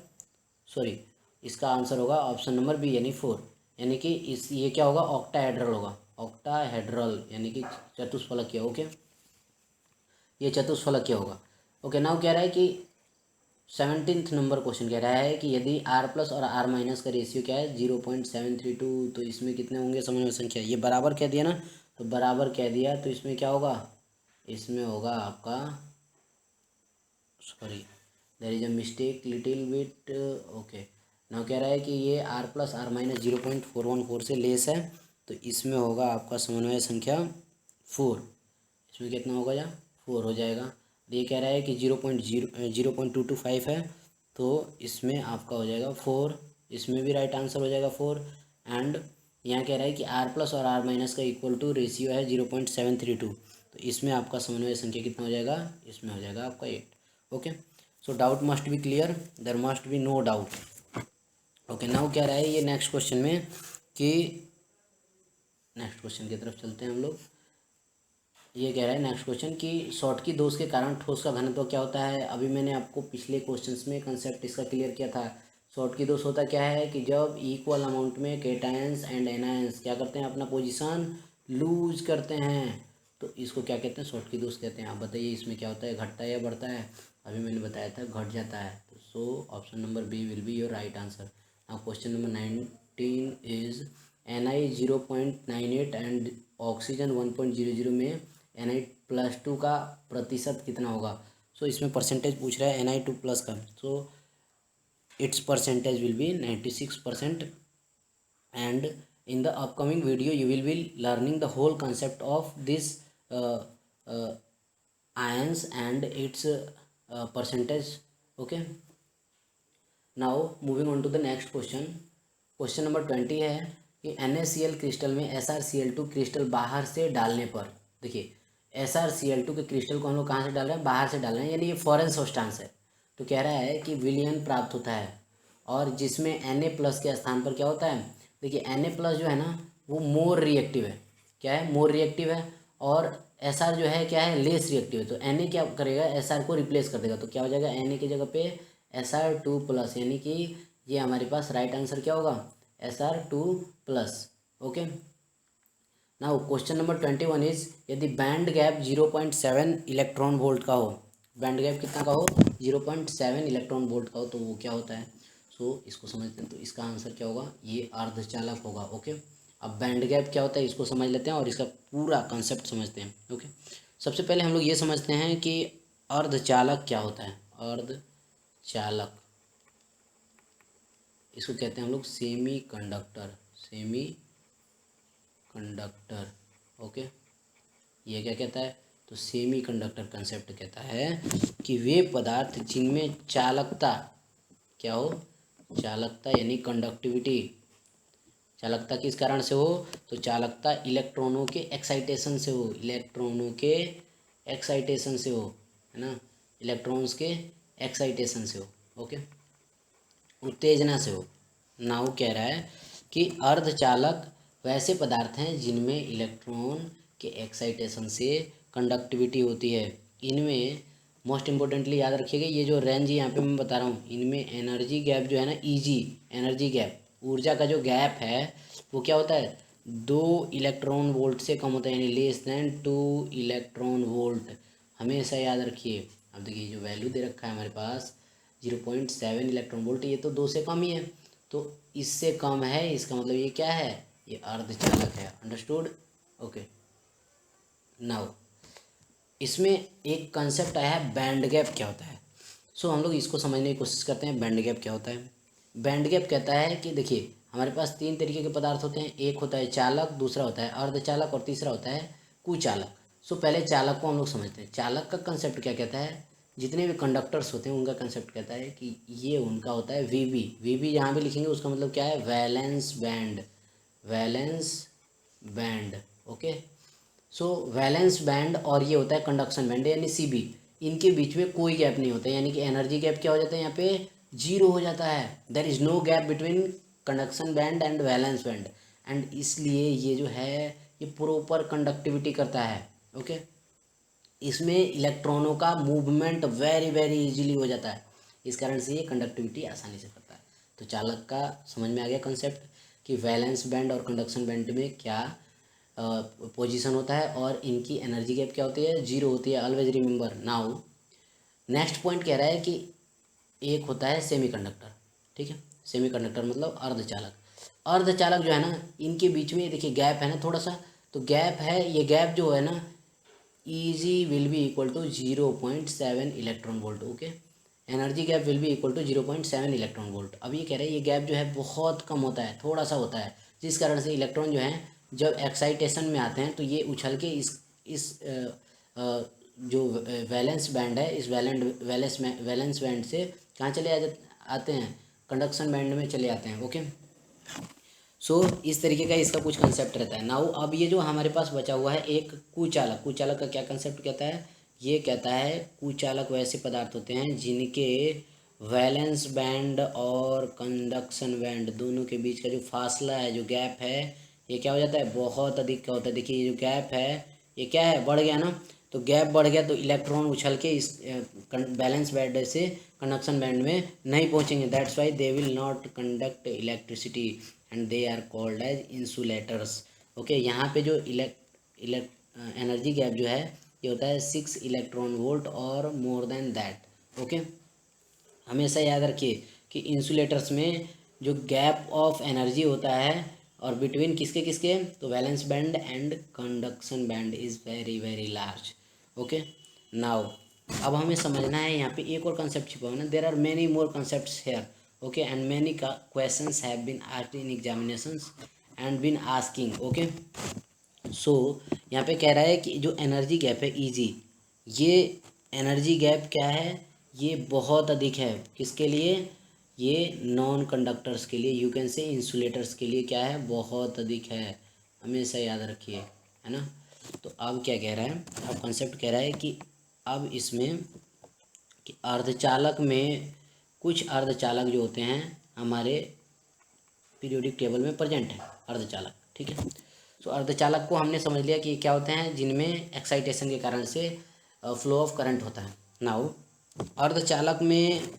सॉरी इसका आंसर होगा ऑप्शन नंबर बी यानी 4। यानी कि इस ये क्या होगा ऑक्टाहेड्रल होगा, ऑक्टाहेड्रल यानी कि चतुष्फलकीय। ओके, ये चतुष्फलकीय होगा। ओके, नाउ कह रहा है कि 17th नंबर क्वेश्चन कह रहा है कि यदि r प्लस और r माइनस का रेशियो क्या है 0.732, तो इसमें कितने होंगे समन्वय संख्या। ये बराबर कह दिया ना, तो बराबर कह दिया तो इसमें क्या होगा, इसमें होगा आपका sorry there is a mistake little bit. Okay, now कह रहा है कि ये r प्लस r माइनस 0.414 से लेस है, तो इसमें होगा आपका समन्वय संख्या 4। इसमें कितना होगा या 4 हो जाएगा। ये कह रहा है कि 0.225 है, तो इसमें आपका हो जाएगा 4, इसमें भी राइट आंसर हो जाएगा 4। एंड यहाँ कह रहा है कि r प्लस और r माइनस का इक्वल टू रेशियो है 0.732, तो इसमें आपका समन्वय संख्या कितना हो जाएगा, इसमें हो जाएगा आपका 8। Okay, so doubt must be clear, there must be no doubt. Okay, now कह रहा है ये नेक्स्ट क्वेश्चन में कि नेक्स्ट क्वेश्चन की तरफ चलते हैं हम लोग। ये कह रहा है नेक्स्ट क्वेश्चन कि शॉटकी दोष के कारण ठोस का घनत्व क्या होता है। अभी मैंने आपको पिछले क्वेश्चंस में कंसेप्ट इसका क्लियर किया था। शॉटकी दोष होता क्या है कि जब इक्वल अमाउंट में केटायंस एंड एनायंस क्या करते हैं, अपना पोजीशन लूज करते हैं, तो इसको क्या कहते हैं, शॉटकी दोष कहते हैं। आप बताइए इसमें क्या होता है, घटता है या बढ़ता है। अभी मैंने बताया था घट जाता है, तो so option number B will be your right answer. Now question number 19 is Ni 0.98 एंड ऑक्सीजन 1.00 में Ni+2 का प्रतिशत कितना होगा। सो इसमें परसेंटेज पूछ रहा है Ni2+ का, so its percentage will be 96%। And in the upcoming video you will be learning the whole concept of this ions and its percentage. Okay, now moving on to the next question. Question number 20 है कि NaCl crystal में SrCl2 crystal बाहर से डालने पर, देखिए SrCl2 के crystal को हम लोग कहाँ से डाल रहे हैं, बाहर से डाल रहे हैं, यानी ये फॉरेन सब्सटेंस है। तो कह रहा है कि विलयन प्राप्त होता है, और जिसमें Na+ के स्थान पर क्या होता है, देखिए Na+ जो है ना वो मोर रिएक्टिव है, क्या है, मोर रिएक्टिव है, और Sr जो है क्या है, लेस रिएक्टिव है। तो Na क्या करेगा, Sr को रिप्लेस कर देगा, तो क्या हो जाएगा Na की जगह पे Sr2+, यानी कि ये हमारे पास राइट आंसर क्या होगा, Sr2+। Okay, now question number 21 is यदि बैंड गैप 0.7 इलेक्ट्रॉन वोल्ट का हो, बैंड गैप कितना का हो, 0.7 इलेक्ट्रॉन वोल्ट का हो, तो वो क्या होता है। सो इसको समझते हैं, तो इसका आंसर क्या होगा, ये अर्धचालक होगा। ओके, अब बैंड गैप क्या होता है इसको समझ लेते हैं और इसका पूरा कंसेप्ट समझते हैं। ओके, सबसे पहले हम लोग ये समझते हैं कि अर्धचालक क्या होता है। अर्धचालक इसको कहते हैं हम लोग semi conductor, semi conductor. Okay, ये क्या कहता है, तो सेमी कंडक्टर कंसेप्ट कहता है कि वे पदार्थ जिनमें चालकता क्या हो, चालकता यानी कंडक्टिविटी, चालकता किस कारण से हो, तो चालकता इलेक्ट्रॉनों के एक्साइटेशन से हो, इलेक्ट्रॉनों के एक्साइटेशन से हो, है ना, इलेक्ट्रॉन्स के एक्साइटेशन से हो। ओके, उत्तेजना से हो। नाउ कह रहा है कि अर्धचालक वैसे पदार्थ हैं जिनमें इलेक्ट्रॉन के एक्साइटेशन से कंडक्टिविटी होती है। इनमें मोस्ट इम्पोर्टेंटली याद रखिएगा, ये जो रेंज यहाँ पे मैं बता रहा हूँ, इनमें एनर्जी गैप जो है ना, ईजी एनर्जी गैप, ऊर्जा का जो गैप है वो क्या होता है, 2 इलेक्ट्रॉन वोल्ट से कम होता है, यानी लेस देन 2 इलेक्ट्रॉन वोल्ट। हमेशा याद रखिए। अब देखिए जो वैल्यू दे रखा है हमारे पास 0.7 इलेक्ट्रॉन वोल्ट, ये तो 2 से कम ही है, तो इससे कम है, इसका मतलब ये क्या है, ये अर्धचालक है। अंडरस्टूड। ओके, नाउ इसमें एक कंसेप्ट आया है बैंड गैप क्या होता है। सो हम लोग इसको समझने की कोशिश करते हैं, बैंड गैप क्या होता है। बैंड गैप कहता है कि देखिए हमारे पास 3 तरीके के पदार्थ होते हैं, एक होता है चालक, दूसरा होता है अर्धचालक और तीसरा होता है कुचालक। सो पहले चालक को हम लोग समझते हैं। चालक का कंसेप्ट क्या कहता है, जितने भी कंडक्टर्स होते हैं उनका कंसेप्ट कहता है कि ये उनका होता है वीबी। वीबी जहाँ भी लिखेंगे उसका मतलब क्या है, valence band, valence band. Okay, so valence band और ये होता है कंडक्शन बैंड यानी सीबी, इनके बीच में कोई गैप नहीं होता है, यानी कि एनर्जी गैप क्या हो जाता है, यहाँ पे 0 हो जाता है। There is no gap between conduction band and valence band, and इसलिए ये जो है ये प्रॉपर कंडक्टिविटी करता है। ओके, इसमें इलेक्ट्रॉनों का मूवमेंट वेरी वेरी इजीली हो जाता है, इस कारण से ये कंडक्टिविटी आसानी से करता है। तो चालक का समझ में आ गया कंसेप्ट कि वैलेंस बैंड और कंडक्शन बैंड में क्या पोजीशन होता है और इनकी एनर्जी गैप क्या होती है, जीरो होती है। Always remember. Now next point कह रहा है कि एक होता है सेमीकंडक्टर, ठीक है। सेमीकंडक्टर मतलब अर्धचालक। अर्धचालक जो है ना, इनके बीच में देखिए गैप है ना थोड़ा सा, तो गैप है, ये गैप जो है ना Eg will be equal to 0.7 electron volt. Okay, energy gap will be equal to 0.7 electron volt. अब ये कह रहे हैं ये गैप जो है बहुत कम होता है, थोड़ा सा होता है, जिस कारण से इलेक्ट्रॉन जो है जब एक्साइटेशन में आते हैं तो ये उछल के इस जो वैलेंस बैंड है, इस वैलेंस बैंड से कहाँ आते हैं, कंडक्शन बैंड में चले आते हैं। ओके, सो इस तरीके का इसका कुछ कंसेप्ट रहता है। नाउ अब ये जो हमारे पास बचा हुआ है एक कुचालक, कुचालक का क्या कंसेप्ट कहता है, ये कहता है कुचालक वैसे पदार्थ होते हैं जिनके वैलेंस बैंड और कंडक्शन बैंड दोनों के बीच का जो फासला है, जो गैप है, ये क्या हो जाता है, बहुत अधिक का होता है। देखिए ये जो गैप है ये क्या है, बढ़ गया ना, तो गैप बढ़ गया तो इलेक्ट्रॉन उछल के इस बैलेंस बैंड से कंडक्शन बैंड में नहीं पहुंचेंगे। That's why they will not conduct electricity and they are called as insulators. Okay, यहाँ पे जो एनर्जी गैप जो है ये होता है 6 इलेक्ट्रॉन वोल्ट और मोर देन दैट। ओके, हमेशा याद रखिए कि इंसुलेटर्स में जो गैप ऑफ एनर्जी होता है और बिटवीन किसके किसके, तो valence band and conduction band is very very large. Okay, now अब हमें समझना है यहाँ पे एक और कंसेप्ट छिपा हुआ है ना, there are many more concepts here. Okay, and many questions have been asked in examinations and been asking. Okay, so यहाँ पे कह रहा है कि जो एनर्जी गैप है Eg, ये एनर्जी गैप क्या है, ये बहुत अधिक है। किसके लिए, ये नॉन कंडक्टर्स के लिए, यू कैन से इंसुलेटर्स के लिए क्या है, बहुत अधिक है। हमेशा याद रखिए, है ना। तो अब क्या कह रहा है, अब कंसेप्ट कह रहा है कि अब इसमें कि अर्धचालक में कुछ अर्धचालक जो होते हैं हमारे पीरियोडिक टेबल में प्रेजेंट है अर्धचालक, ठीक है। तो अर्धचालक को हमने समझ लिया कि क्या होते हैं, जिनमें एक्साइटेशन के कारण से फ्लो ऑफ करंट होता है। नाउ अर्धचालक में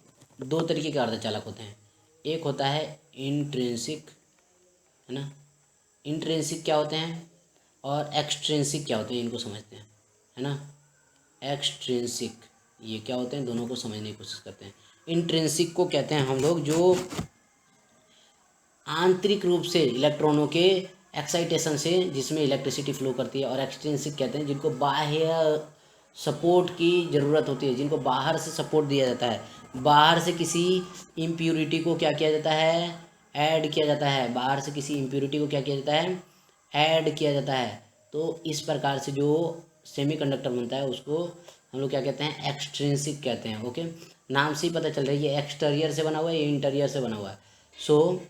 दो तरीके के अर्धचालक होते हैं, एक होता है इंट्रिंसिक, है ना। इंट्रिंसिक क्या होते हैं और एक्सट्रिंसिक क्या होते हैं, इनको समझते हैं, है ना। एक्सट्रिंसिक ये क्या होते हैं, दोनों को समझने की कोशिश करते हैं। इंट्रिंसिक को कहते हैं हम लोग जो आंतरिक रूप से इलेक्ट्रॉनों के एक्साइटेशन से जिसमें इलेक्ट्रिसिटी फ्लो करती है, और एक्सट्रिंसिक कहते हैं जिनको बाह्य सपोर्ट की ज़रूरत होती है, जिनको बाहर से सपोर्ट दिया जाता है, बाहर से किसी इम्प्यूरिटी को क्या किया जाता है, ऐड किया जाता है, बाहर से किसी इम्प्यूरिटी को क्या किया जाता है, ऐड किया जाता है। तो इस प्रकार से जो सेमीकंडक्टर बनता है उसको हम लोग क्या कहते हैं, एक्सट्रिंसिक कहते हैं। ओके, नाम से ही पता चल रहा है ये एक्सटीरियर से बना हुआ है, ये इंटीरियर से बना हुआ है। सो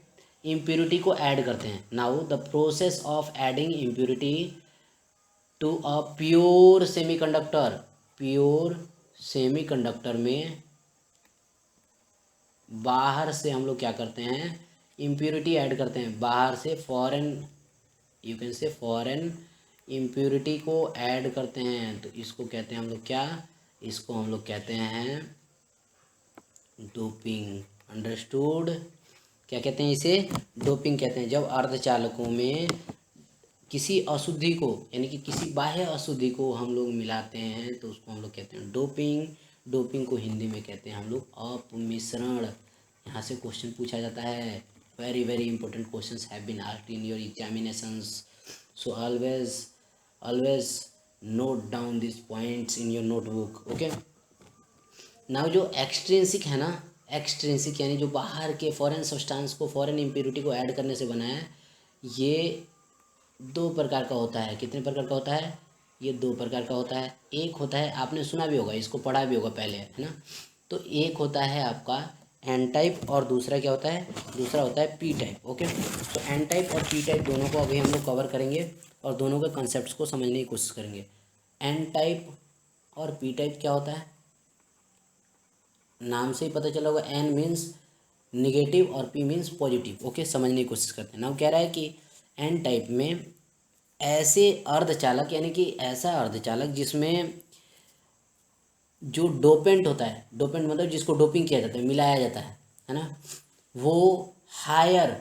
इम्प्यूरिटी को ऐड करते हैं। Now the process of adding impurity to a pure semiconductor, pure semiconductor में बाहर से हम लोग क्या करते हैं, इम्प्यूरिटी ऐड करते हैं, बाहर से फॉरेन, यू कैन से फॉरेन इम्प्यूरिटी को ऐड करते हैं। तो इसको कहते हैं हम लोग क्या, इसको हम लोग कहते हैं डोपिंग। अंडरस्टूड, क्या कहते हैं इसे, डोपिंग कहते हैं। जब अर्धचालकों में किसी अशुद्धि को, यानी कि किसी बाह्य अशुद्धि को हम लोग मिलाते हैं तो उसको हम लोग कहते हैं डोपिंग। डोपिंग को हिंदी में कहते हैं हम लोग अपमिश्रण। यहाँ से क्वेश्चन पूछा जाता है, very very important questions have been asked in your examinations, so always note down this points in your notebook. Okay, now जो एक्सट्रिंसिक है ना, एक्सट्रिंसिक यानी जो बाहर के फॉरेन सब्सटेंस को, फॉरेन इम्प्योरिटी को ऐड करने से बना है, ये दो प्रकार का होता है। कितने प्रकार का होता है, ये दो प्रकार का होता है। एक होता है, आपने सुना भी होगा, इसको पढ़ा भी होगा पहले, है ना। तो एक होता है आपका एन टाइप और दूसरा क्या होता है, दूसरा होता है पी टाइप। ओके, तो एन टाइप और पी टाइप दोनों को अभी हम लोग कवर करेंगे और दोनों के कंसेप्ट को समझने की कोशिश करेंगे। एन टाइप और पी टाइप क्या होता है, नाम से ही पता चला होगा, एन मीन्स निगेटिव और पी मीन्स पॉजिटिव। ओके, समझने की कोशिश करते हैं। नाउ कह रहा है कि एन टाइप में ऐसे अर्धचालक, यानी कि ऐसा अर्धचालक जिसमें जो डोपेंट होता है, डोपेंट मतलब जिसको डोपिंग किया जाता है, मिलाया जाता है ना, वो हायर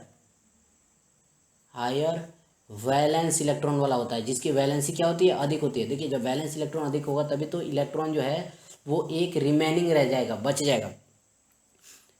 हायर वैलेंस इलेक्ट्रॉन वाला होता है, जिसकी वैलेंसी क्या होती है, अधिक होती है। देखिए, जब वैलेंस इलेक्ट्रॉन अधिक होगा तभी तो इलेक्ट्रॉन जो है वो एक रिमेनिंग रह जाएगा, बच जाएगा।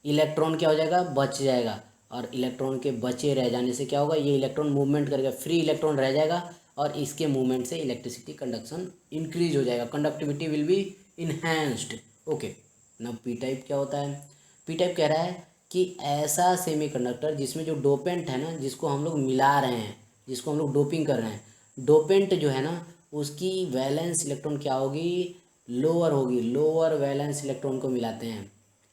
इलेक्ट्रॉन क्या हो जाएगा, बच जाएगा। और इलेक्ट्रॉन के बचे रह जाने से क्या होगा, ये इलेक्ट्रॉन मूवमेंट करेगा, फ्री इलेक्ट्रॉन रह जाएगा, और इसके मूवमेंट से इलेक्ट्रिसिटी कंडक्शन इंक्रीज हो जाएगा, conductivity will be enhanced. Okay, now P type क्या होता है। पी टाइप कह रहा है कि ऐसा सेमीकंडक्टर जिसमें जो डोपेंट है ना, जिसको हम लोग मिला रहे हैं, जिसको हम लोग डोपिंग कर रहे हैं, डोपेंट जो है ना उसकी वैलेंस इलेक्ट्रॉन क्या होगी, लोअर होगी, लोअर वैलेंस इलेक्ट्रॉन को मिलाते हैं,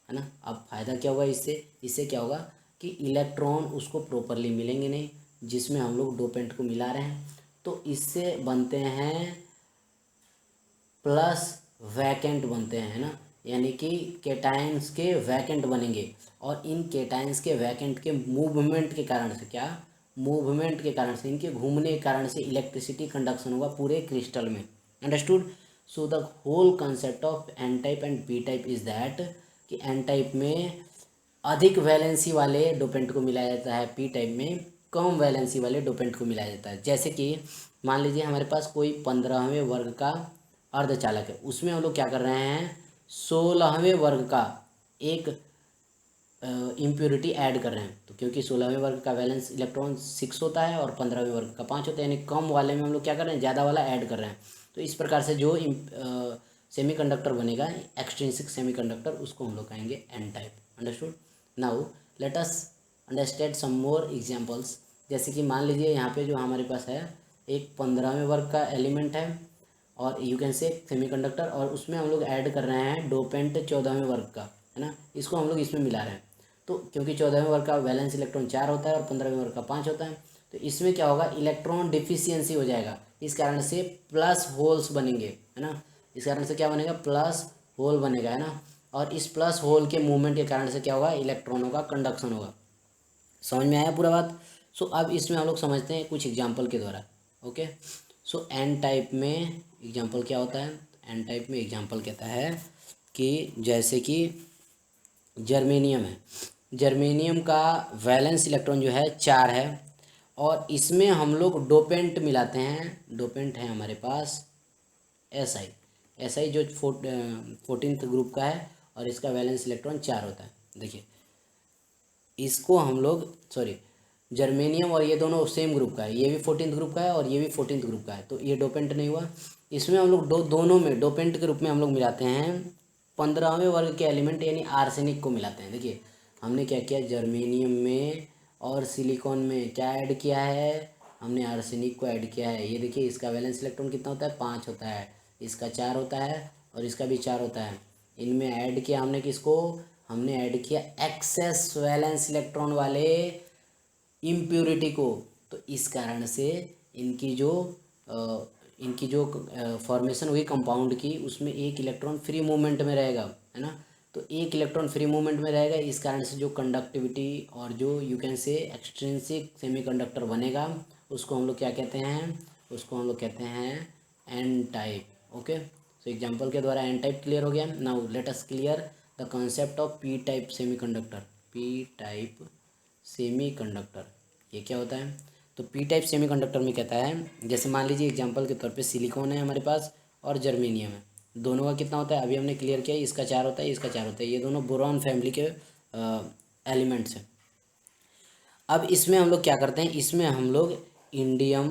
है ना। अब फ़ायदा क्या होगा इससे, इससे क्या होगा कि इलेक्ट्रॉन उसको प्रॉपरली मिलेंगे नहीं, जिसमें हम लोग डोपेंट को मिला रहे हैं, तो इससे बनते हैं प्लस वैकेंट बनते हैं, है ना, यानी कि केटाइंस के वैकेंट बनेंगे। और इन केटाइंस के वैकेंट के मूवमेंट के कारण से, क्या मूवमेंट के कारण से, इनके घूमने के कारण से इलेक्ट्रिसिटी कंडक्शन होगा पूरे क्रिस्टल में। Understood. So the whole concept of N type and P type is that कि एन टाइप में अधिक वैलेंसी वाले डोपेंट को मिलाया जाता है, पी टाइप में कम वैलेंसी वाले डोपेंट को मिलाया जाता है। जैसे कि मान लीजिए हमारे पास कोई 15वें वर्ग का अर्धचालक है, उसमें हम लोग क्या कर रहे हैं, 16वें वर्ग का एक इम्प्योरिटी ऐड कर रहे हैं। तो क्योंकि 16वें वर्ग का वैलेंस इलेक्ट्रॉन 6 होता है और 15वें वर्ग का 5 होता है, यानी कम वाले में हम लोग क्या कर रहे हैं, ज़्यादा वाला ऐड कर रहे हैं। तो इस प्रकार से जो सेमीकंडक्टर बनेगा, एक्सट्रिंसिक सेमीकंडक्टर, उसको हम लोग कहेंगे N type. Understood. Now let us understand some more examples. जैसे कि मान लीजिए यहाँ पे जो हमारे पास है एक 15वें वर्ग का एलिमेंट है, और यू कैन से सेमीकंडक्टर, और उसमें हम लोग ऐड कर रहे हैं डोपेंट 14वें वर्ग का, है ना, इसको हम लोग इसमें मिला रहे हैं। तो क्योंकि 14वें वर्ग का वैलेंस इलेक्ट्रॉन 4 होता है और 15वें वर्ग का 5 होता है, तो इसमें क्या होगा, इलेक्ट्रॉन डिफिशियंसी हो जाएगा, इस कारण से प्लस होल्स बनेंगे, है ना, इस कारण से क्या बनेगा, प्लस होल बनेगा, है ना। और इस प्लस होल के मूवमेंट के कारण से क्या होगा, इलेक्ट्रॉनों का कंडक्शन होगा। समझ में आया पूरा बात। सो अब इसमें हम लोग समझते हैं कुछ एग्जाम्पल के द्वारा। ओके, सो एन टाइप में एग्जाम्पल क्या होता है, एन टाइप में एग्जाम्पल कहता है कि जैसे कि जर्मेनियम है, जर्मेनियम का वैलेंस इलेक्ट्रॉन जो है 4 है, और इसमें हम लोग डोपेंट मिलाते हैं, डोपेंट है हमारे पास एस आई जो 14th ग्रुप का है, और इसका वैलेंस इलेक्ट्रॉन 4 होता है। देखिए, इसको हम लोग, सॉरी, जर्मेनियम और ये दोनों सेम ग्रुप का है, ये भी 14th ग्रुप का है और ये भी 14th ग्रुप का है, तो ये डोपेंट नहीं हुआ। इसमें हम लोग दोनों में डोपेंट के रूप में हम लोग मिलाते हैं 15वें वर्ग के एलिमेंट यानी आर्सेनिक को मिलाते हैं। देखिए, हमने क्या किया, जर्मेनियम में और सिलिकॉन में क्या ऐड किया है, हमने आर्सेनिक को ऐड किया है। ये देखिए, इसका वैलेंस इलेक्ट्रॉन कितना होता है, 5 होता है, इसका 4 होता है और इसका भी 4 होता है। इनमें ऐड किया हमने किसको, हमने ऐड किया एक्सेस वैलेंस इलेक्ट्रॉन वाले इम्प्योरिटी को। तो इस कारण से इनकी जो इनकी जो फॉर्मेशन हुई कंपाउंड की, उसमें एक इलेक्ट्रॉन फ्री मूवमेंट में रहेगा, है ना। तो एक इलेक्ट्रॉन फ्री मूवमेंट में रहेगा, इस कारण से जो कंडक्टिविटी और जो यू कैन से एक्सट्रिंसिक सेमीकंडक्टर बनेगा, उसको हम लोग क्या कहते हैं, उसको हम लोग कहते हैं N type. Okay, so example के द्वारा एन टाइप क्लियर हो गया। Now let us clear the concept of P type semiconductor. P type semiconductor ये क्या होता है, तो पी टाइप सेमीकंडक्टर में कहता है, जैसे मान लीजिए एग्जांपल के तौर पे सिलिकॉन है हमारे पास और जर्मेनियम है, दोनों का कितना होता है, अभी हमने क्लियर किया, इसका 4 होता है, इसका 4 होता है, ये दोनों बोरॉन फैमिली के एलिमेंट्स हैं। अब इसमें हम लोग क्या करते हैं, इसमें हम लोग इंडियम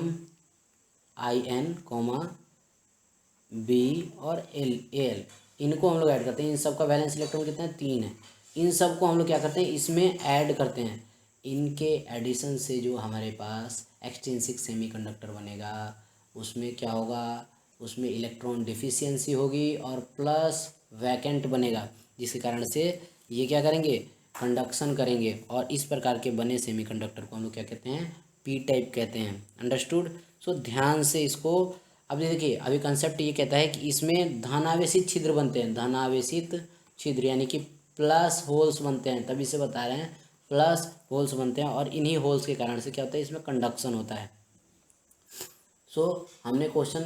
IN बी और एल इनको हम लोग ऐड करते हैं। इन सब का वैलेंस इलेक्ट्रॉन कितना है, 3 है। इन सब को हम लोग क्या करते हैं, इसमें ऐड करते हैं। इनके एडिशन से जो हमारे पास एक्सट्रिंसिक सेमीकंडक्टर बनेगा, उसमें क्या होगा, उसमें इलेक्ट्रॉन डिफिशियंसी होगी और प्लस वैकेंट बनेगा, जिसके कारण से ये क्या करेंगे, कंडक्शन करेंगे, और इस प्रकार के बने सेमीकंडक्टर को हम लोग क्या कहते हैं, पी टाइप कहते हैं। अंडरस्टूड। सो ध्यान से इसको, अब देखिए, अभी कंसेप्ट ये कहता है कि इसमें धनावेशित छिद्र बनते हैं, धनावेशित छिद्र यानी कि प्लस होल्स बनते हैं, तभी से बता रहे हैं प्लस होल्स बनते हैं, और इन्हीं होल्स के कारण से क्या होता है, इसमें कंडक्शन होता है। सो हमने क्वेश्चन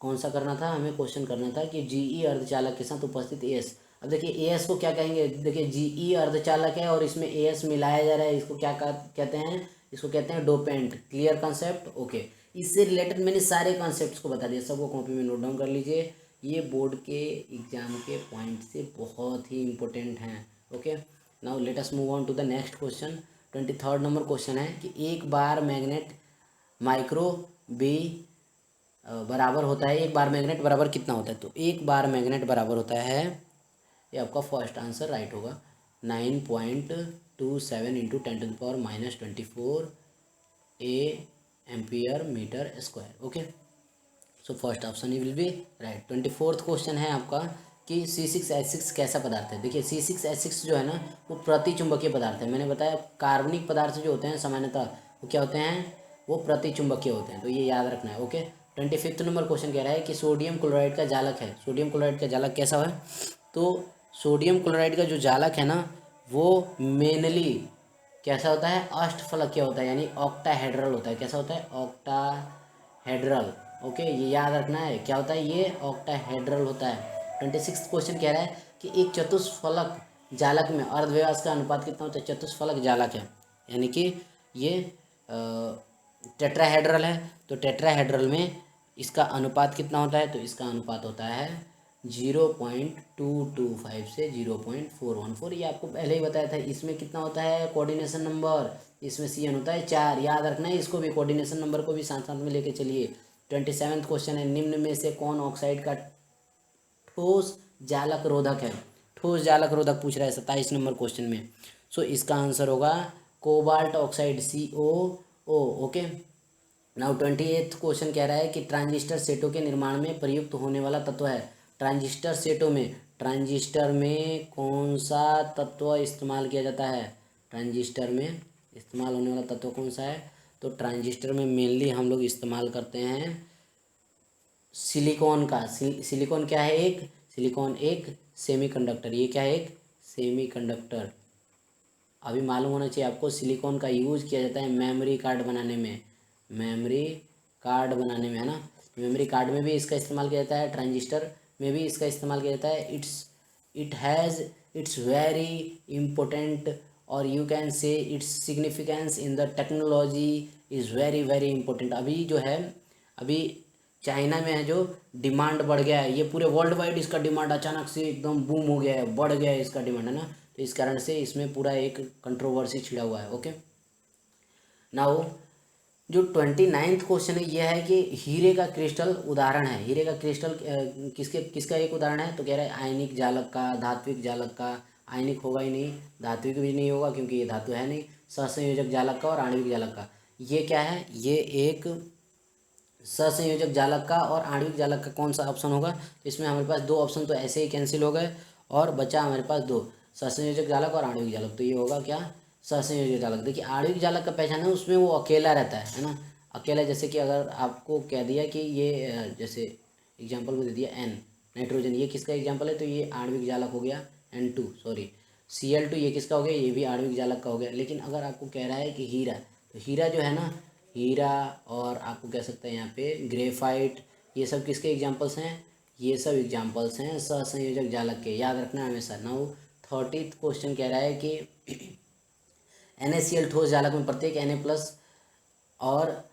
कौन सा करना था, हमें क्वेश्चन करना था कि जीई अर्धचालक के साथ उपस्थित एस। अब देखिए एस को क्या कहेंगे, देखिए जीई अर्धचालक है और इसमें एस मिलाया जा रहा है, इसको क्या कहते हैं, इसको कहते हैं डोपेंट। Clear concept, okay. इससे रिलेटेड मैंने सारे कॉन्सेप्ट्स को बता दिया, सबको कॉपी में नोट डाउन कर लीजिए। ये बोर्ड के एग्जाम के पॉइंट से बहुत ही इंपॉर्टेंट हैं, okay. Now let us move on to the next question. 23rd number question है कि एक बार मैग्नेट माइक्रो बी बराबर होता है, एक बार मैग्नेट बराबर कितना होता है, तो एक बार मैग्नेट बराबर होता है, ये आपका फर्स्ट आंसर राइट होगा, 9.27 into 10⁻⁻24 ampere metre square, okay. So first option ही will be right. 24th question है आपका कि C6H6 कैसा पदार्थ है। देखिए C6H6 जो है ना वो प्रति चुंबकीय पदार्थ है। मैंने बताया कार्बनिक पदार्थ जो होते हैं सामान्यतः वो क्या होते हैं, वो प्रति चुंबकीय होते हैं, तो ये याद रखना है, ओके। 25th नंबर क्वेश्चन कह रहा है कि सोडियम क्लोराइड का जालक है। सोडियम क्लोराइड का जालक कैसा है, तो सोडियम क्लोराइड का जो जालक है ना वो मेनली कैसा होता है, अष्टफलकीय होता है, यानी ऑक्टाहेड्रल होता है। कैसा होता है, ऑक्टाहेड्रल, ओके। ये याद रखना है, क्या होता है ये, ऑक्टाहेड्रल होता है। 26th क्वेश्चन कह रहा है कि एक चतुष्फलक जालक में अर्धव्यास का अनुपात कितना होता है। चतुष्फलक जालक है यानी कि ये टेट्राहेड्रल है, तो टेट्राहेड्रल में इसका अनुपात कितना होता है, तो इसका अनुपात होता है 0.225 से 0.414। ये आपको पहले ही बताया था। इसमें कितना होता है कोऑर्डिनेशन नंबर, इसमें CN होता है 4, याद रखना है इसको भी, कोऑर्डिनेशन नंबर को भी साथ साथ में लेके चलिए। 27th क्वेश्चन है, निम्न में से कौन ऑक्साइड का ठोस जालक रोधक है। ठोस जालक रोधक पूछ रहा है 27 नंबर क्वेश्चन में। सो इसका आंसर होगा cobalt oxide, COO, okay. Now 28th question कह रहा है कि ट्रांजिस्टर सेटों के निर्माण में प्रयुक्त होने वाला तत्व है। ट्रांजिस्टर सेटों में, ट्रांजिस्टर में कौन सा तत्व इस्तेमाल किया जाता है, ट्रांजिस्टर में इस्तेमाल होने वाला तत्व कौन सा है, तो ट्रांजिस्टर में मेनली हम लोग इस्तेमाल करते हैं सिलिकॉन का। सिलिकॉन क्या है, एक सिलिकॉन एक सेमीकंडक्टर, ये क्या है, एक सेमीकंडक्टर। अभी मालूम होना चाहिए आपको, सिलिकॉन का यूज किया जाता है मेमोरी कार्ड बनाने में, मेमोरी कार्ड बनाने में, है ना। मेमोरी कार्ड में भी इसका इस्तेमाल किया जाता है, ट्रांजिस्टर में भी इसका इस्तेमाल किया जाता है। इट्स वेरी इम्पोर्टेंट, और यू कैन से its significance in the technology is very very important. अभी जो है, अभी चाइना में है जो डिमांड बढ़ गया है, ये पूरे वर्ल्ड वाइड इसका डिमांड अचानक से एकदम बूम हो गया है, बढ़ गया है इसका डिमांड, है ना। तो इस कारण से इसमें पूरा एक कंट्रोवर्सी छिड़ा हुआ है, ओके। नाउ जो 29th क्वेश्चन है यह है कि हीरे का क्रिस्टल उदाहरण है। हीरे का क्रिस्टल किसका एक उदाहरण है, तो कह रहा है आयनिक जालक का, धात्विक जालक का। आयनिक होगा ही नहीं, धात्विक भी नहीं होगा क्योंकि ये धातु है नहीं। सहसंयोजक जालक का और आणविक जालक का। ये क्या है, ये एक सहसंयोजक जालक का और आणविक जालक का कौन सा ऑप्शन होगा, तो इसमें हमारे पास दो ऑप्शन तो ऐसे ही कैंसिल हो गए और बचा हमारे पास दो, सहसंयोजक जालक और आणविक जालक। तो ये होगा क्या, सहसंयोजक जालक। देखिए आणविक जालक का पहचान है, उसमें वो अकेला रहता है ना, अकेला। जैसे कि अगर आपको कह दिया कि ये जैसे एग्जाम्पल को दे दिया N नाइट्रोजन, ये किसका एग्जाम्पल है, तो ये आणविक जालक हो गया। N2 सॉरी Cl2 ये किसका हो गया, ये भी आणविक जालक का हो गया। लेकिन अगर आपको कह रहा है कि हीरा, तो हीरा जो है ना, हीरा और आपको कह सकते हैं यहाँ पे ग्रेफाइट, ये सब किसके एग्जाम्पल्स हैं, ये सब एग्जाम्पल्स हैं सहसंयोजक जालक के, याद रखना हमेशा। नाउ 30th क्वेश्चन कह रहा है कि NaCl ठोस जालक में प्रत्येक Na+ और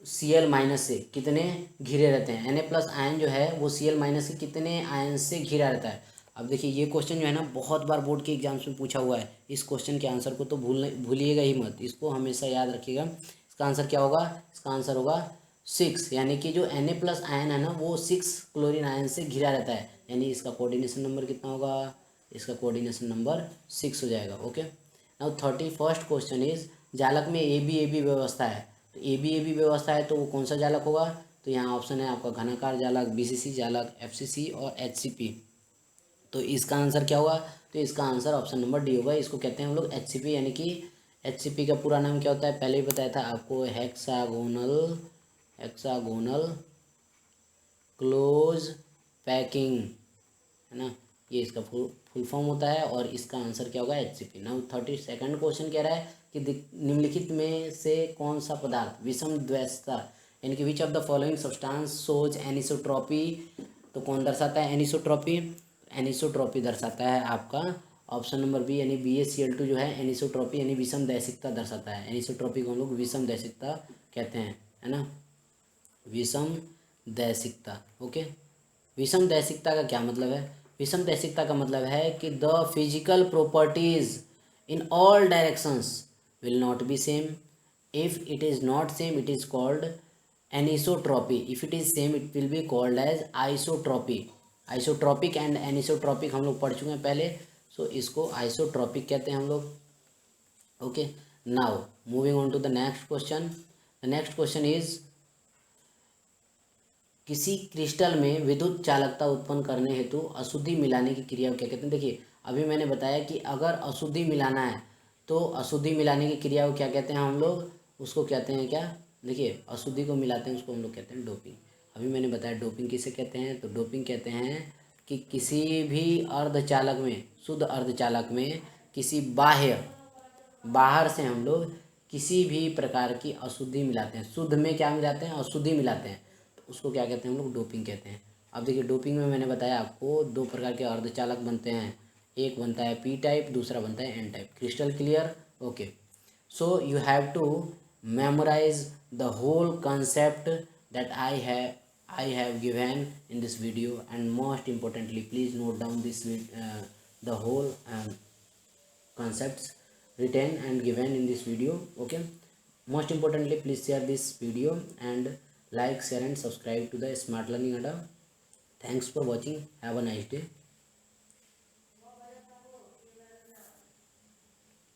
Cl- से कितने घिरे रहते हैं। Na+ आयन जो है वो Cl- के कितने आयन से घिरा रहता है। अब देखिए ये क्वेश्चन जो है ना बहुत बार बोर्ड के एग्जाम्स में पूछा हुआ है। इस क्वेश्चन के आंसर को तो भूलिएगा ही मत, इसको हमेशा याद रखिएगा। इसका आंसर क्या होगा, इसका आंसर होगा 6, यानी कि जो Na+ आयन है ना वो 6 क्लोरीन आयन से घिरा रहता है, यानी इसका कोऑर्डिनेशन नंबर कितना होगा, इसका कोऑर्डिनेशन नंबर 6 हो जाएगा, okay. Now 31st question is, जालक में AB व्यवस्था है, तो AB व्यवस्था है तो वो कौन सा जालक होगा, तो यहाँ ऑप्शन है आपका घनाकार जालक, BCC जालक, FCC और HCP। तो इसका आंसर क्या होगा, तो इसका आंसर ऑप्शन नंबर डी होगा। इसको कहते हैं हम लोग HCP, यानी कि HCP का पूरा नाम क्या होता है, पहले ही बताया था आपको, हेक्सागोनल क्लोज पैकिंग, है ना, ये इसका फुल फॉर्म होता है। और इसका आंसर क्या होगा, HCP। नाउ 32nd क्वेश्चन कह रहा है कि निम्नलिखित में से कौन सा पदार्थ विषम द्वैतता यानी कि which of the following substance shows anisotropy, तो कौन दर्शाता है एनिसोट्रॉपी? एनिसोट्रॉपी दर्शाता है आपका ऑप्शन नंबर बी, यानी BaCl2 जो है एनिसोट्रॉपी यानी विषम दैशिकता दर्शाता है। एनिसोट्रॉपी को हम लोग विषम दैशिकता कहते हैं, है ना, विषम दैशिकता। ओके, विषम दैशिकता का क्या मतलब है? विषम दैशिकता का मतलब है कि the physical properties in all directions will not be same. If it is not same it is called anisotropy, if it is same it will be called as isotropy. Isotropic and anisotropic हम लोग पढ़ चुके हैं पहले, सो इसको isotropic कहते हैं हम लोग। Okay, now moving on to the next question. The next question is किसी क्रिस्टल में विद्युत चालकता उत्पन्न करने हेतु अशुद्धि मिलाने की क्रिया को क्या कहते हैं? देखिए अभी मैंने बताया कि अगर अशुद्धि मिलाना है तो अशुद्धि मिलाने की क्रिया को क्या कहते हैं हम लोग? उसको कहते हैं क्या? देखिए अशुद्धि को मिलाते हैं उसको हम लोग कहते हैं डोपिंग। अभी मैंने बताया डोपिंग किसे कहते हैं, तो डोपिंग कहते हैं कि किसी भी अर्धचालक में, शुद्ध अर्धचालक में किसी बाहर से हम लोग किसी भी प्रकार की अशुद्धि मिलाते हैं। शुद्ध में क्या मिलाते हैं? अशुद्धि मिलाते हैं, तो उसको क्या कहते हैं हम लोग? डोपिंग कहते हैं। अब देखिए डोपिंग में मैंने बताया आपको दो प्रकार के अर्धचालक बनते हैं, एक बनता है P टाइप, दूसरा बनता है N type. Crystal clear? Okay, so you have to memorise the whole concept that I have given in this video, and most importantly please note down the whole concepts written and given in this video. Okay, most importantly please share this video and like, share and subscribe to the Smart Learning Adda. Thanks for watching. Have a nice day.